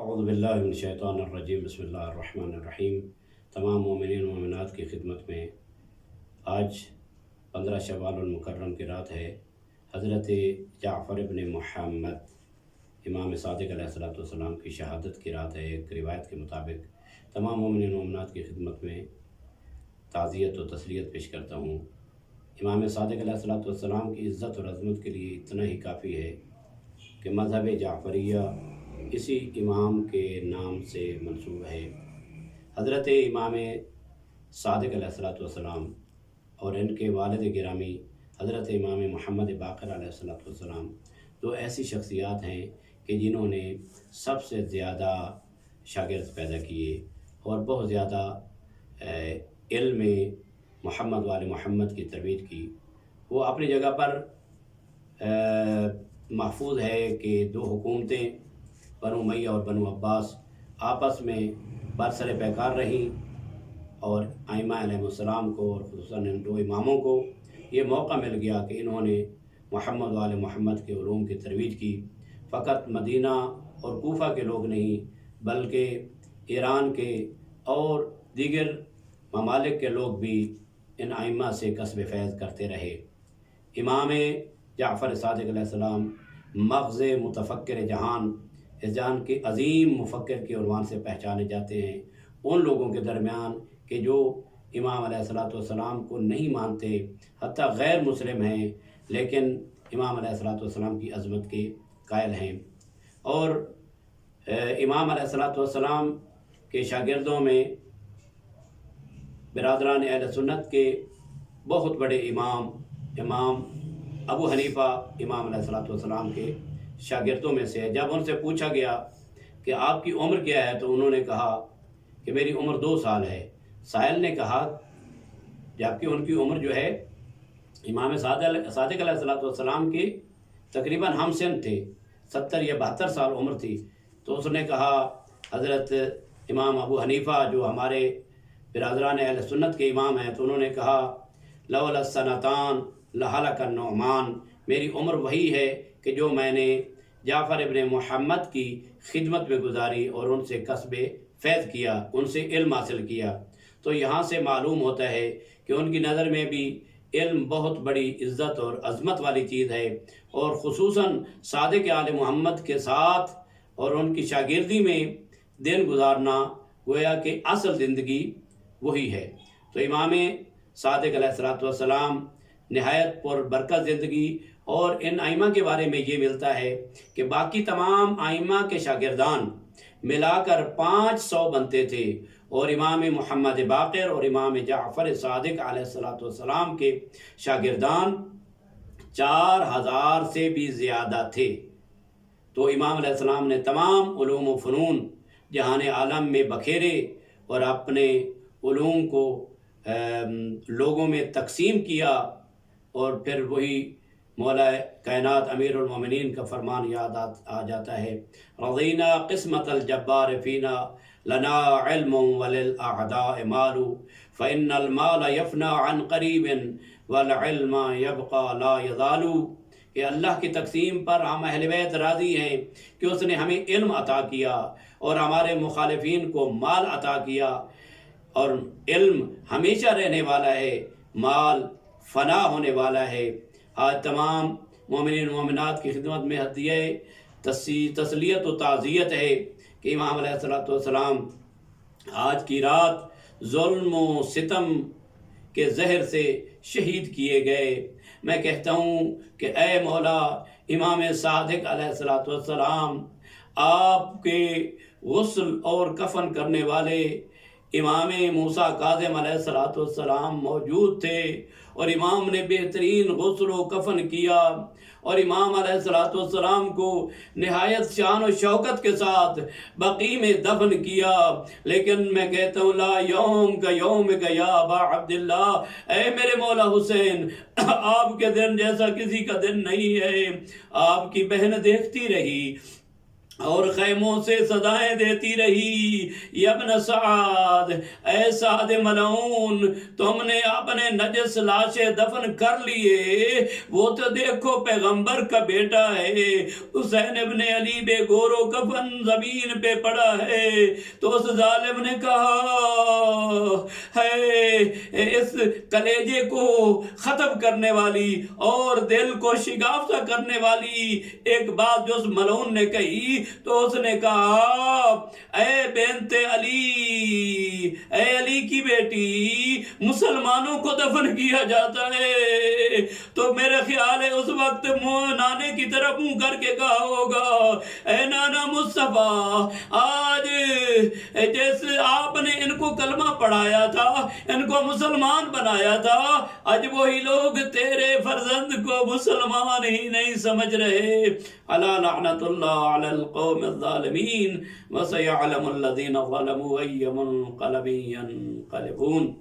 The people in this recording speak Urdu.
اعوذ باللہ من الشیطان الرجیم بسم اللہ الرحمن الرحیم۔ تمام مومنین و مومنات کی خدمت میں آج 15 شوال المکرم کی رات ہے۔ حضرت جعفر ابن محمد امام صادق علیہ السلام کی شہادت کی رات ہے۔ ایک روایت کے مطابق تمام مومنین و مومنات کی خدمت میں تعزیت و تسلیت پیش کرتا ہوں۔ امام صادق علیہ السلام کی عزت اور عظمت کے لیے اتنا ہی کافی ہے کہ مذہب جعفریہ اسی امام کے نام سے منسوب ہے۔ حضرت امام صادق علیہ السلام اور ان کے والد گرامی حضرت امام محمد باقر علیہ السلام دو ایسی شخصیات ہیں کہ جنہوں نے سب سے زیادہ شاگرد پیدا کیے اور بہت زیادہ علم محمد وال محمد کی ترویج کی۔ وہ اپنی جگہ پر محفوظ ہے کہ دو حکومتیں بنو امیہ اور بنو عباس آپس میں برسر پیکار رہیں، اور ائمہ علیہ السلام کو اور خصوصاً ان دو اماموں کو یہ موقع مل گیا کہ انہوں نے محمد وال محمد کے علوم کی ترویج کی۔ فقط مدینہ اور کوفہ کے لوگ نہیں بلکہ ایران کے اور دیگر ممالک کے لوگ بھی ان ائمہ سے کسب فیض کرتے رہے۔ امام جعفر صادق علیہ السلام مغز متفکر جہان، اس جہان کے عظیم مفکر کے عنوان سے پہچانے جاتے ہیں، ان لوگوں کے درمیان کہ جو امام علیہ السلام کو نہیں مانتے، حتیٰ غیر مسلم ہیں، لیکن امام علیہ السلام کی عظمت کے قائل ہیں۔ اور امام علیہ السلام کے شاگردوں میں برادران اہل سنت کے بہت بڑے امام ابو حنیفہ امام علیہ السلام کے شاگردوں میں سے ہے۔ جب ان سے پوچھا گیا کہ آپ کی عمر کیا ہے تو انہوں نے کہا کہ میری عمر 2 سال ہے۔ سائل نے کہا، جبکہ ان کی عمر جو ہے امام صادق علیہ السلام کے تقریباً ہم سن تھے، 70 یا 72 سال عمر تھی، تو اس نے کہا حضرت امام ابو حنیفہ جو ہمارے برادران اہل سنت کے امام ہیں، تو انہوں نے کہا لولا السنتان لہلک النعمان، میری عمر وہی ہے کہ جو میں نے جعفر ابن محمد کی خدمت میں گزاری اور ان سے کسب فیض کیا، ان سے علم حاصل کیا۔ تو یہاں سے معلوم ہوتا ہے کہ ان کی نظر میں بھی علم بہت بڑی عزت اور عظمت والی چیز ہے، اور خصوصاً صادق آل محمد کے ساتھ اور ان کی شاگردی میں دن گزارنا گویا کہ اصل زندگی وہی ہے۔ تو امام صادق علیہ السلام نہایت پر برکت زندگی، اور ان ائمہ کے بارے میں یہ ملتا ہے کہ باقی تمام ائمہ کے شاگردان ملا کر 500 بنتے تھے، اور امام محمد باقر اور امام جعفر صادق علیہ السلام کے شاگردان 4000 سے بھی زیادہ تھے۔ تو امام علیہ السلام نے تمام علوم و فنون جہان عالم میں بکھیرے اور اپنے علوم کو لوگوں میں تقسیم کیا، اور پھر وہی مولا کائنات امیر المومنین کا فرمان یاد آ جاتا ہے، رضینا قسمت الجبار فینا لنا علم وللأعداء مال فإن المال يفنى عن قریب والعلم يبقى لا يزال۔ کہ اللہ کی تقسیم پر ہم اہل بیت راضی ہیں کہ اس نے ہمیں علم عطا کیا اور ہمارے مخالفین کو مال عطا کیا، اور علم ہمیشہ رہنے والا ہے، مال فنا ہونے والا ہے۔ آج تمام مومنین و مومنات کی خدمت میں ہدیہ تسلیت و تعزیت ہے کہ امام علیہ السلام آج کی رات ظلم و ستم کے زہر سے شہید کیے گئے۔ میں کہتا ہوں کہ اے مولا امام صادق علیہ السلام، آپ کے غسل اور کفن کرنے والے امام موسیٰ کاظم علیہ السلام موجود تھے، اور امام نے بہترین غسل و کفن کیا، اور امام علیہ السلام کو نہایت شان و شوکت کے ساتھ بقیع میں دفن کیا۔ لیکن میں کہتا ہوں لا یوم کا یوم کا یا ابا عبداللہ، اے میرے مولا حسین، آپ کے دن جیسا کسی کا دن نہیں ہے۔ آپ کی بہن دیکھتی رہی اور خیموں سے صدائیں دیتی رہی، یا ابن سعد، اے سعد ملعون، تم نے اپنے نجس لاشیں دفن کر لیے، وہ تو دیکھو پیغمبر کا بیٹا ہے، حسین ابن علی بے گور و کفن زمین پہ پڑا ہے۔ تو اس ظالم نے کہا ہے اس کلیجے کو ختم کرنے والی اور دل کو شگافتہ کرنے والی ایک بات جو اس ملعون نے کہی، تو اس نے کہا اے بنت علی، اے علی کی بیٹی، مسلمانوں کو دفن کیا جاتا ہے، تو میرے خیال ہے اس وقت نانے کی طرف منہ کر کے کہا ہوگا اے نانا مصطفیٰ، آج جیسے آپ نے ان کو کلمہ پڑھایا تھا، ان کو مسلمان بنایا تھا، آج وہی لوگ تیرے فرزند کو مسلمان ہی نہیں سمجھ رہے۔ الا لعنت اللہ علی القوم الظالمین وسيعلم الذين ظلموا أي منقلب ينقلبون۔